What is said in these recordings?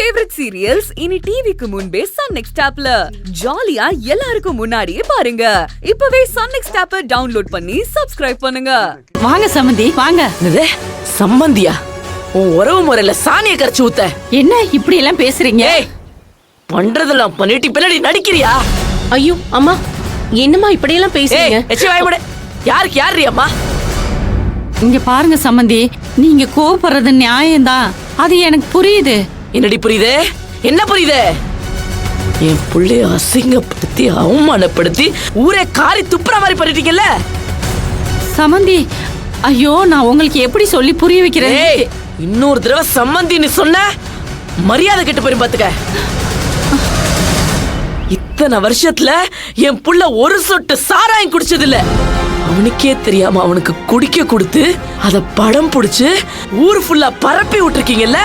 Favourite serials இனி டிவிக்கு முன்பே சன் நெக்ஸ்ட் ஆப்ல ஜாலியா எல்லாருக்கும் முன்னாடியே பாருங்க. இப்பவே சன் நெக்ஸ்ட் ஆப்பை டவுன்லோட் பண்ணி சப்ஸ்கிரைப் பண்ணுங்க. வாங்க சம்மந்தி வாங்க. சம்மந்தியா? உன் உறவு முறையில சாணிய கரைச்சு ஊத்த. என்ன இப்படி எல்லாம் பேசுறீங்க? பண்றதெல்லாம் பண்ணிட்டு பின்னாடி நடிக்கிறியா? ஐயோ அம்மா, என்னம்மா இப்படி எல்லாம் பேசுறீங்க? யாருக்கு யாரு அம்மா? இங்க பாருங்க சம்மந்தி, நீங்க கோபப்படுறது நியாயம்தான், அது எனக்கு புரியுது. என்னடி புரியுது? என்ன புரியுது? என் புள்ளைய அசிங்கப்படுத்தி அவமானப்படுத்தி ஊரே காரி துப்புற மாதிரி பண்ணிட்டீங்கல்ல சம்மந்தி. ஐயோ, நான் உங்களுக்கு எப்படி சொல்லி புரிய வைக்கிறேன்? இன்னொரு தடவை சம்மந்தின்னு சொன்ன மரியாதை கெட்டு போய் பாத்துக்க. இத்தனை வருஷத்துல என் புள்ள ஒரு சொட்டு சாராயம் குடிச்சது இல்ல. அவனுக்கே தெரியாம அவனுக்கு குடிக்க கொடுத்து அத படம் புடிச்சு ஊர் ஃபுல்லா பரப்பி விட்டுருக்கீங்கல்ல.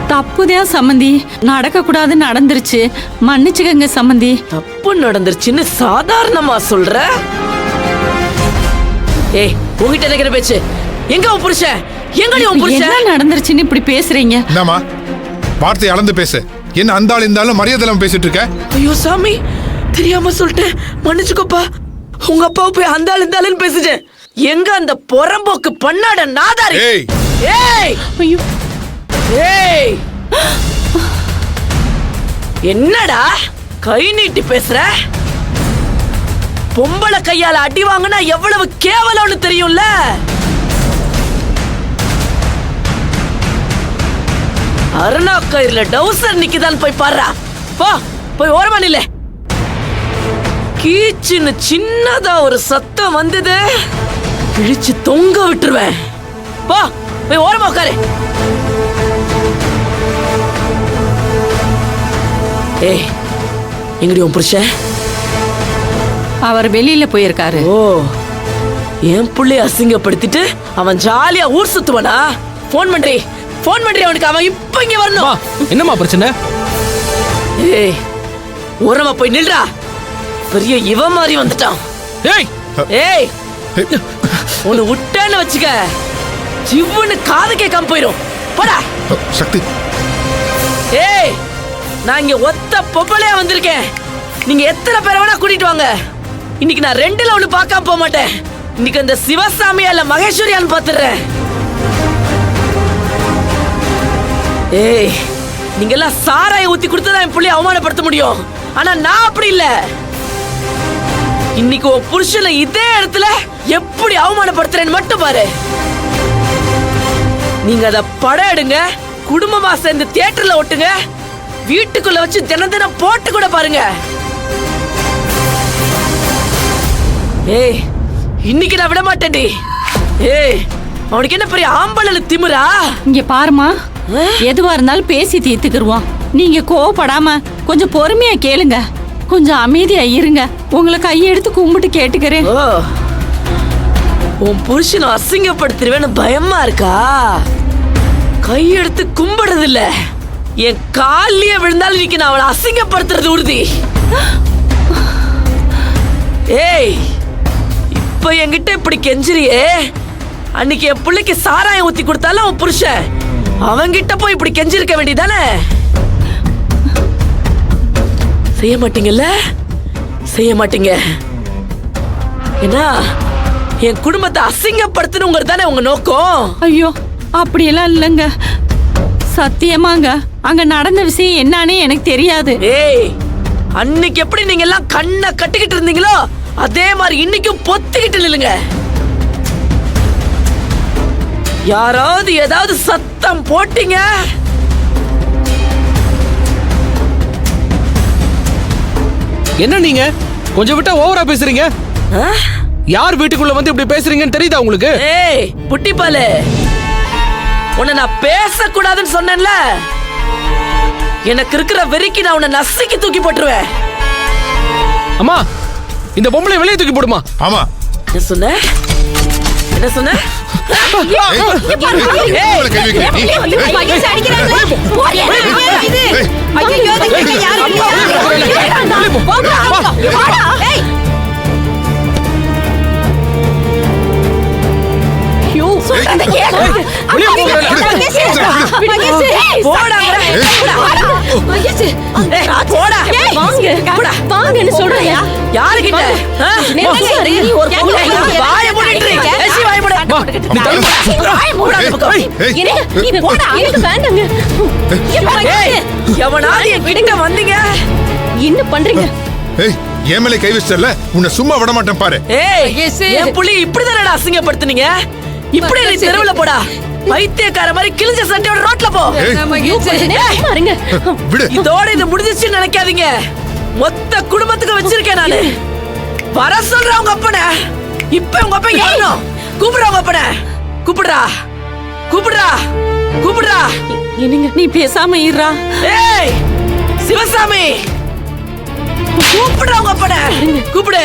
தப்புதான் சம்மந்தி, நடக்க கூடாது நடந்துருச்சு, மன்னிச்சுக்கங்க சம்மந்தி. தப்பு நடந்துருச்சுன்னு சாதாரணமா சொல்ற? ஏய், உன்கிட்ட இருக்கிற பேச்சு எங்க உன் புருஷன்? எங்க நீ உன் புருஷன்? என்ன நடந்துருச்சுன்னு இப்படி பேசுறீங்க? என்னம்மா வார்த்தை அளந்து பேசு. என்ன அந்த ஆள் இந்த ஆளும் மரியாதை இல்லாம பேசிட்டு இருக்க? ஐயோ சாமி, தெரியாம சொல்லிட்டேன், மன்னிச்சுக்கோப்பா. உங்க அப்பாவை போய் அந்த ஆள் இந்த ஆளுன்னு பேசுச்சேன். எங்க அந்த பொறம்போக்கு பண்ணாட நாதாரி? ஏய் ஐயோ, ஏய், என்னடா கை நீட்டி பேசுற? பொம்பளை கையால அடி வாங்கினா எவ்வளவு கேவலம்னு தெரியும்ல? அருணா கயிறுல டவுசர் நிக்குதான் போய் பாருடா. போ, போய் ஓரமா நில்ல. கீச்சுன்னு சின்னதா ஒரு சத்தம் வந்தது, இழிச்சு தொங்க விட்டுருவேன். போ, போய் ஓரமா உட்காரு. ஏய், எங்கடி உன் புருஷன்? அவர் வெளியில போயிருக்காரு. ஓ, என் புள்ளைய அசிங்கப்படுத்திட்டு அவன் ஜாலியா ஊர் சுத்துவானா? போன் பண்றி அவனுக்கு. அவன் இப்ப இங்க வரணும். என்னம்மா பிரச்சனை? ஏய், ஓரமா போய் நில்றா. பெரிய இவ மாதிரி வந்துட்டான். ஏய் ஏய், உன்னை விட்டேன்னு வச்சுக்க, ஜிவ்வுன்னு காது கேட்காம போயிரும். போடா சக்தி. ஏய், நான் இங்க ஒத்த பொம்பளையா வந்திருக்கேன். நீங்க எத்தனை பேரை வேணா கூட்டிட்டு வாங்க. இன்னைக்கு நான் ரெண்டுல ஒண்ணு பார்க்காம போக மாட்டேன். இன்னைக்கு அந்த சிவசாமியா இல்ல மகேஸ்வரியான்னு பாத்துறேன். ஏய், நீங்க எல்லாம் சாராய ஊத்தி கொடுத்ததான் என் புள்ளைய அவமானப்படுத்த முடியும். ஆனா நான் அப்படி இல்ல. இன்னைக்கு உன் புருஷனை இதே இடத்துல எப்படி அவமானப்படுத்துறேன்னு மட்டும் பாரு. நீங்க அத படம் எடுங்க, குடும்பமா சேர்ந்து தியேட்டர்ல ஓட்டுங்க, வீட்டுக்குள்ள வச்சு தினம் தினம் போட்டு கூட பாருங்க. ஏய், இன்னைக்கு நான் விட மாட்டேன்டி. ஏய், அவனுக்கு என்ன பெரிய ஆம்பளை திமிரா? இங்க பாருமா, எதுவா இருந்தாலும் பேசி தீர்த்துக்கிருவோம். நீங்க கோவப்படாம கொஞ்சம் பொறுமையா கேளுங்க, கொஞ்சம் அமைதியா இருங்க. உங்களை கையெடுத்து கும்பிட்டு கேட்டுக்கிறேன். ஓ, உன் புருஷனை அசிங்கப்படுத்துருவேன்னு பயமா இருக்கா? கையெடுத்து கும்பிடுறது இல்ல, என் காலிலேயே விழுந்தாலும் இன்னைக்கு நான் அவளை அசிங்கப்படுத்துறது உறுதி. ஏய், இப்ப என்கிட்ட இப்படி கெஞ்சிரியே, அன்னைக்கு என் பிள்ளைக்கு சாராயம் ஊத்தி கொடுத்தாலும் அவன் புருஷன் அவங்கிட்ட போய் இப்படி கெஞ்சிருக்க வேண்டியதானே? செய்ய மாட்டீங்கல்ல? செய்ய மாட்டீங்க. ஏன்னா என் குடும்பத்தை அசிங்கப்படுத்தணுங்கிறது தானே உங்க நோக்கம். ஐயோ, அப்படியெல்லாம் இல்லைங்க, சத்தியமாங்க. அங்க நடந்த விஷயம் என்னன்னு எனக்கு தெரியாது. ஏய், அன்னைக்கு எப்படி நீங்க எல்லாம் கண்ணை கட்டிக்கிட்டு இருந்தீங்களோ அதே மாதிரி இன்னைக்கும் பொத்திக்கிட்டு நில்லுங்க. யாராவது ஏதாவது சத்தம் போட்டீங்க, என்ன நீங்க கொஞ்சம் விட்டா ஓவரா பேசுறீங்க? யார் வீட்டுக்குள்ள வந்து இப்படி பேசுறீங்கன்னு தெரியுதா உங்களுக்கு? ஏய் புட்டிப்பாலு, உன்னை நான் பேசக்கூடாதுன்னு சொன்னேன்ல. எனக்கு இருக்கிற வெறிக்கு நான் உன்னை நசுக்கி தூக்கி போட்டுருவேன். அம்மா, இந்த பொம்பளை வெளியே தூக்கி போடுமா? ஆமா. என்ன சொன்ன? என்ன சொன்ன? சொல்றத கேளு. வெளியே போங்க. போடா மகேஷ், போடா வாங்க வாங்கன்னு சொல்றியா? யாருக்கிட்ட ஆ? நீ ஒரு பொண்ணு வாயை மூடிட்டு இரு. ஏசி வாயை மூடு. அம்மா, நீ தள்ளு. மூடா அந்த பக்கம். ஏய், நீ போடா. எனக்கு வேண்டாங்க. ஏய், எவனாவது என் கிட்ட வந்தீங்க? என்ன பண்றீங்க? ஏய், என் மேலே கை வச்சிட்டல, உன்னை சும்மா விட மாட்டேன் பாரு. ஏய், என் புள்ளி இப்படிதானடா அசிங்கப்படுத்துனீங்க? இப்படி நீ தெருவுல போடா. பைத்தியக்கார மாதிரி கிழிஞ்ச சட்டையோட ரோட்ல போ. ஏய், கொஞ்ச நேரம் சும்மா இருங்க. விடு. இதோட இது முடிஞ்சிச்சுன்னு நினைக்காதீங்க. மொத்த குடும்பத்துக்கு வச்சிருக்கேன் நானு. வர சொல்றேன் உங்க அப்பனை. இப்ப உங்க அப்பா வரணும். கூப்பிடுறா உங்க அப்பனை. கூப்பிடுறா கூப்பிடுறா கூப்பிடுறா. என்னங்க நீ பேசாம இருடா. ஏய் சிவசாமி, கூப்பிடுறா உங்க அப்பனை. கூப்பிடு.